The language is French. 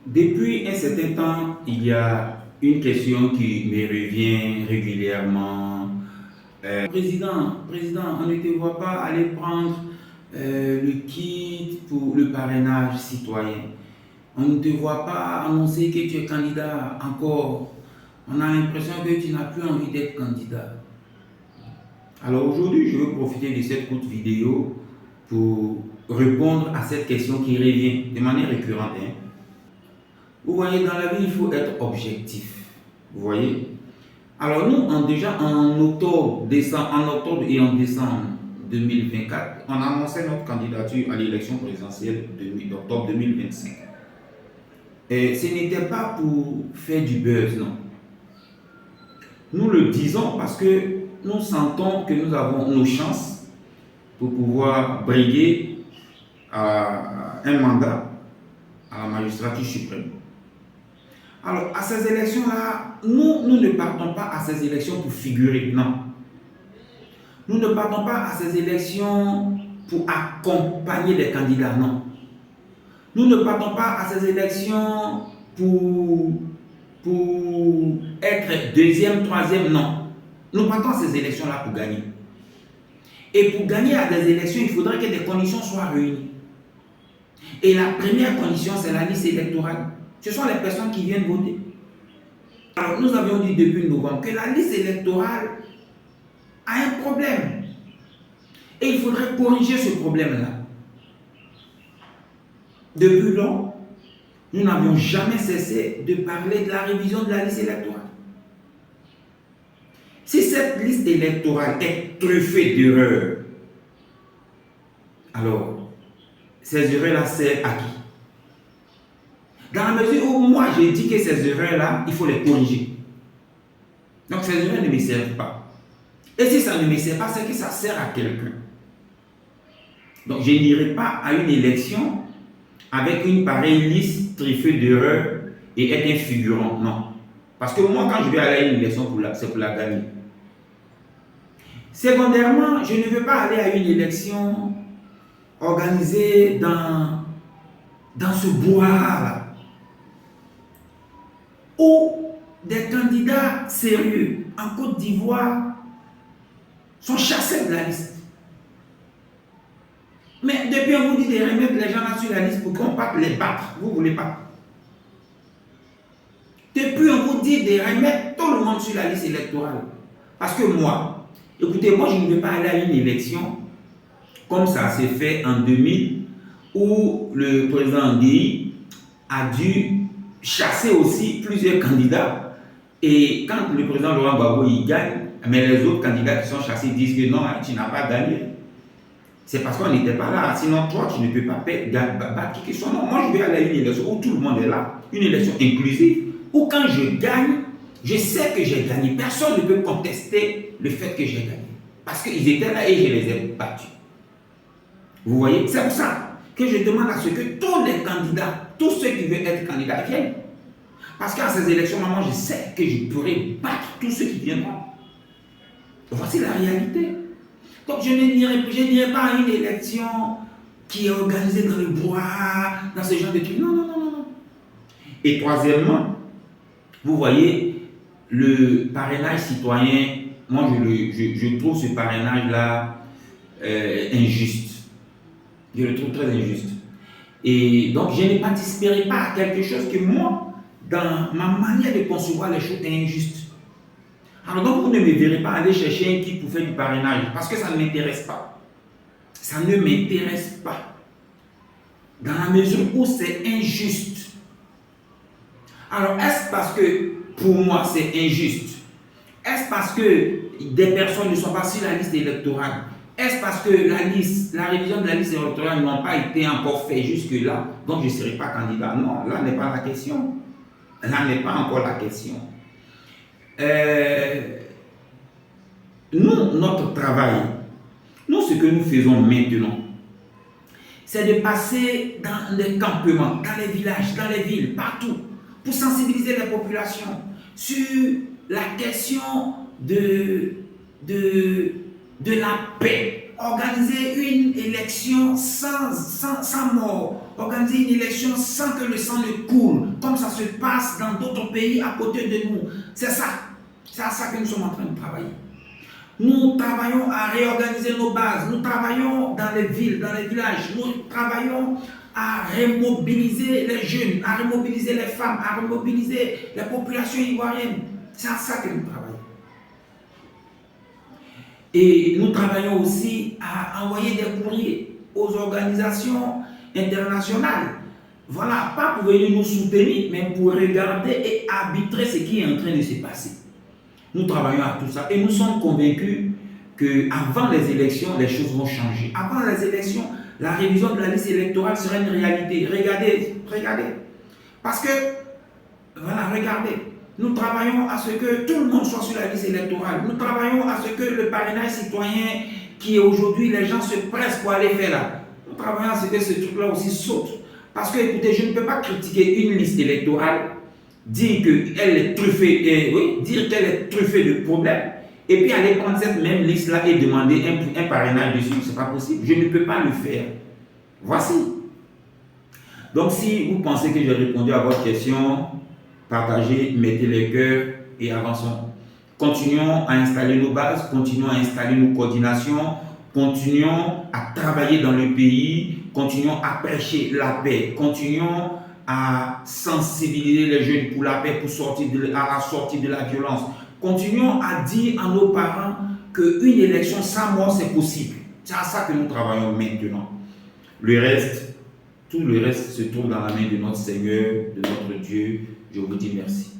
Depuis un certain temps, il y a une question qui me revient régulièrement. Président, on ne te voit pas aller prendre le kit pour le parrainage citoyen. On ne te voit pas annoncer que tu es candidat encore. On a l'impression que tu n'as plus envie d'être candidat. Alors aujourd'hui, je veux profiter de cette courte vidéo pour répondre à cette question qui revient de manière récurrente. Vous voyez, dans la vie, il faut être objectif. Vous voyez? Alors nous, déjà en octobre et en décembre 2024, on annonçait notre candidature à l'élection présidentielle d'octobre 2025. Et ce n'était pas pour faire du buzz, non. Nous le disons parce que nous sentons que nous avons nos chances pour pouvoir briguer un mandat à la magistrature suprême. Alors, à ces élections-là, nous ne partons pas à ces élections pour figurer, non. Nous ne partons pas à ces élections pour accompagner les candidats, non. Nous ne partons pas à ces élections pour être deuxième, troisième, non. Nous partons à ces élections-là pour gagner. Et pour gagner à des élections, il faudrait que des conditions soient réunies. Et la première condition, c'est la liste électorale. Ce sont les personnes qui viennent voter. Alors, nous avions dit depuis novembre que la liste électorale a un problème. Et il faudrait corriger ce problème-là. Depuis lors, nous n'avions jamais cessé de parler de la révision de la liste électorale. Si cette liste électorale est truffée d'erreurs, alors, ces erreurs-là servent à qui? Dans la mesure où moi j'ai dit que ces erreurs-là, il faut les corriger. Donc ces erreurs ne me servent pas. Et si ça ne me sert pas, c'est que ça sert à quelqu'un. Donc je n'irai pas à une élection avec une pareille liste truffée d'erreurs et être un figurant. Non. Parce que moi, quand je vais aller à une élection, c'est pour la gagner. Secondairement, je ne veux pas aller à une élection organisée dans ce bois-là, où des candidats sérieux en Côte d'Ivoire sont chassés de la liste. Mais depuis on vous dit de remettre les gens là sur la liste pour qu'on parte les battre, vous ne voulez pas. Depuis on vous dit de remettre tout le monde sur la liste électorale. Parce que moi, écoutez, moi je ne vais pas aller à une élection comme ça s'est fait en 2000, où le président Ndéy a dû chasser aussi plusieurs candidats. Et quand le président Laurent Gbagbo il gagne, mais les autres candidats qui sont chassés disent que non, tu n'as pas gagné. C'est parce qu'on n'était pas là. Sinon, toi, tu ne peux pas battre qui que soit. Non, moi, je vais aller à une élection où tout le monde est là. Une élection inclusive, où quand je gagne, je sais que j'ai gagné. Personne ne peut contester le fait que j'ai gagné. Parce qu'ils étaient là et je les ai battus. Vous voyez, c'est pour ça que je demande à ce que tous les candidats, tous ceux qui veulent être candidats viennent. Parce qu'à ces élections, moi, je sais que je pourrais battre tous ceux qui viendront. Voici la réalité. Donc, je n'irai pas à une élection qui est organisée dans le bois, dans ce genre de trucs. Non, non, non, non. Et troisièmement, vous voyez, le parrainage citoyen, moi, je trouve ce parrainage-là injuste. Je le trouve très injuste. Et donc, je ne participerai pas à quelque chose que moi, dans ma manière de concevoir les choses, est injuste. Alors donc, vous ne me verrez pas aller chercher un kit pour faire du parrainage, parce que ça ne m'intéresse pas. Ça ne m'intéresse pas. Dans la mesure où c'est injuste. Alors, est-ce parce que, pour moi, c'est injuste? Est-ce parce que des personnes ne sont pas sur la liste électorale? Est-ce parce que la révision de la liste électorale n'a pas été encore faite jusque-là, donc je ne serai pas candidat? Non, là n'est pas la question. Là n'est pas encore la question. Nous, notre travail, nous, ce que nous faisons maintenant, c'est de passer dans les campements, dans les villages, dans les villes, partout, pour sensibiliser les populations sur la question de la paix. Organiser une élection sans mort, organiser une élection sans que le sang ne coule, comme ça se passe dans d'autres pays à côté de nous. C'est ça. C'est à ça que nous sommes en train de travailler. Nous travaillons à réorganiser nos bases, nous travaillons dans les villes, dans les villages, nous travaillons à remobiliser les jeunes, à remobiliser les femmes, à remobiliser les populations ivoiriennes. C'est à ça que nous travaillons. Et nous travaillons aussi à envoyer des courriers aux organisations internationales. Voilà, pas pour venir nous soutenir, mais pour regarder et arbitrer ce qui est en train de se passer. Nous travaillons à tout ça et nous sommes convaincus qu'avant les élections, les choses vont changer. Avant les élections, la révision de la liste électorale sera une réalité. Regardez. Parce que, voilà, regardez. Nous travaillons à ce que tout le monde soit sur la liste électorale. Nous travaillons à ce que le parrainage citoyen qui est aujourd'hui, les gens se pressent pour aller faire là. Nous travaillons à ce que ce truc-là aussi saute. Parce que, écoutez, je ne peux pas critiquer une liste électorale, dire qu'elle est truffée, dire qu'elle est truffée de problèmes, et puis aller prendre cette même liste-là et demander un parrainage dessus. Ce n'est pas possible. Je ne peux pas le faire. Voici. Donc, si vous pensez que j'ai répondu à votre question, partagez, mettez les cœurs et avançons. Continuons à installer nos bases, continuons à installer nos coordinations, continuons à travailler dans le pays, continuons à prêcher la paix, continuons à sensibiliser les jeunes pour la paix, pour sortir de la violence. Continuons à dire à nos parents qu'une élection sans mort, c'est possible. C'est à ça que nous travaillons maintenant. Le reste, tout le reste se trouve dans la main de notre Seigneur, de notre Dieu. Je vous dis merci.